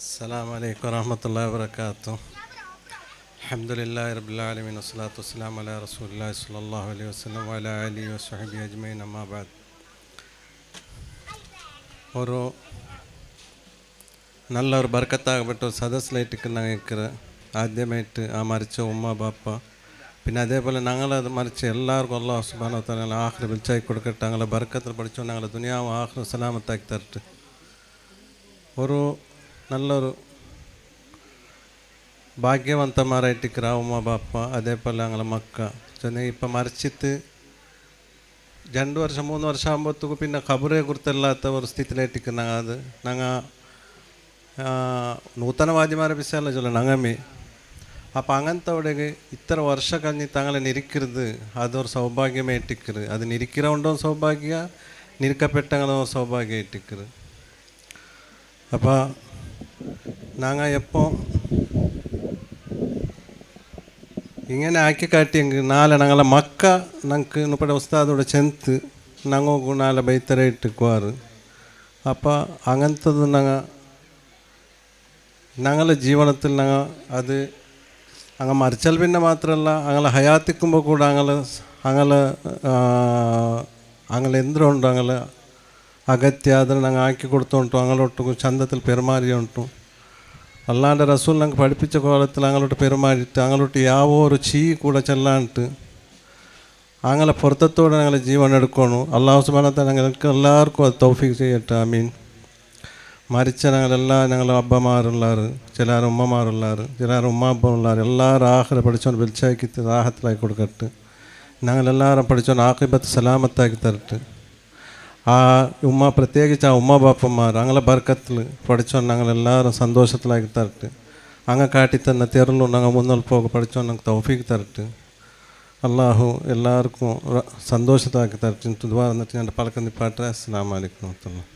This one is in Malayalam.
السلام عليكم ورحمة الله وبركاته. الحمد لله رب العالمين والصلاة والسلام على رسول الله صلى الله عليه وسلم وعلى آله وصحبه أجمعين أما بعد. ഒരു നല്ലൊരു ബർക്കത്താകപ്പെട്ട ഒരു സദസ്സിലായിട്ട് ഞങ്ങൾക്ക് ആദ്യമായിട്ട് ആ മരിച്ച ഉമ്മ ബാപ്പ പിന്നെ അതേപോലെ ഞങ്ങളത് മരിച്ച എല്ലാവർക്കും അല്ലാഹു സുബ്ഹാനഹു വ തആല ആഖിറ വിളിച്ചായി കൊടുക്കട്ടെ. ഞങ്ങളെ ബർക്കത്തിൽ പഠിച്ചു ഞങ്ങളെ ദുനിയാവും ആഖിറ സലാമത്താക്കി തരട്ടെ. ഒരു നല്ലൊരു ഭാഗ്യವಂತമാരായിട്ടിരിക്കുന്ന ഉമ്മ ബാപ്പ അതേപോലെ ഞങ്ങളെ മക്ക ഇപ്പം മരിച്ചിട്ട് 2 വർഷം 3 വർഷം ആകുമ്പോഴത്തേക്കും പിന്നെ ഖബറെ കുറിച്ചല്ലാത്ത ഒരു സ്ഥിതിയിലായിട്ടിരിക്കുന്ന അത് ഞങ്ങൾ നൂതനവാദിമാരെ വിഷയമല്ല ചൊല്ലാം ഞങ്ങമ്മേ അപ്പം അങ്ങനത്തെ അവിടെ ഇത്ര വർഷം കഴിഞ്ഞ് തങ്ങളെ നിരിക്കരുത് അതൊരു സൗഭാഗ്യമായിട്ടിക്കരുത്. അത് നിരിக்கிறോണ്ടോ സൗഭാഗ്യ നിരിക്കപ്പെട്ടങ്ങളോ സൗഭാഗ്യമായിട്ടിക്കരുത്. അപ്പോൾ ഞങ്ങൾ എപ്പോൾ ഇങ്ങനെ ആക്കി കാട്ടിയെങ്കിൽ നാളെ ഞങ്ങളെ മക്ക ഞങ്ങൾക്ക് ഇന്നിപ്പടെ ഉസ്താദോടെ ചെന്ത് ഞങ്ങൾക്ക് നാളെ ബൈത്തരായിട്ട് പോവാറ്. അപ്പോൾ അങ്ങനത്തത് ഞങ്ങളെ ജീവനത്തിൽ അത് അങ്ങ് മരിച്ചാൽ പിന്നെ മാത്രമല്ല ഞങ്ങളെ ഹയാത്തിക്കുമ്പോൾ കൂടെ ഞങ്ങൾ എന്തുണ്ടോ ഞങ്ങൾ അകത്യ അതിന് ഞങ്ങൾ ആക്കി കൊടുത്തോണ്ടു ഞങ്ങളൊട്ടും ചന്തത്തിൽ പെരുമാറിയോണ്ടു അല്ലാണ്ട് റസൂൽ ഞങ്ങൾക്ക് പഠിപ്പിച്ച കോലത്തിൽ ഞങ്ങളോട്ട് പെരുമാറിയിട്ട് ഞങ്ങളോട്ട് യാവൊരു ചീ കൂടെ ചെല്ലാണ്ട് ഞങ്ങളെ പൊരുത്തത്തോടെ ഞങ്ങളെ ജീവൻ എടുക്കണം. അല്ലാഹു സുബ്ഹാനഹു വ തആല ഞങ്ങൾക്ക് എല്ലാവർക്കും അത് തൗഫീഖ് ചെയ്യട്ടെ. ആമീൻ. മരിച്ച ഞങ്ങളെ അബ്ബമാരുള്ളവർ ചിലർ ഉമ്മമാരുള്ളവർ ചിലർ ഉമ്മാപ്പുള്ളവർ എല്ലാവരും ആഖിറ പഠിച്ചോണ്ട് വെളിച്ചാക്കി റാഹത്തിലാക്കി കൊടുക്കട്ടെ. ഞങ്ങളെല്ലാവരും പഠിച്ചോണ്ട് ആഖിബത്ത് സലാമത്താക്കി തരട്ടെ. ആ ഉമ്മ പ്രത്യേകിച്ച് ആ ഉമ്മ ബാപ്പന്മാർ ഞങ്ങളെ ബർക്കത്തിൽ പഠിച്ചോണ്ട് ഞങ്ങളെല്ലാവരും സന്തോഷത്തിലാക്കി തരട്ടെ. അങ്ങ് കാട്ടിത്തന്നെ തെരലും ഞങ്ങൾ മുന്നോട്ട് പോകുക പഠിച്ചോണ്ട് ഞങ്ങൾക്ക് തൗഫീഖ് തരട്ടെ. അള്ളാഹു എല്ലാവർക്കും സന്തോഷത്താക്കി തരട്ടെ. ദുആ എന്നിട്ട് ഞാൻ പലക്കന്നി പാട്ടെ. അസ്സലാമു അലൈക്കും വറഹ്മത്തുള്ളാഹി.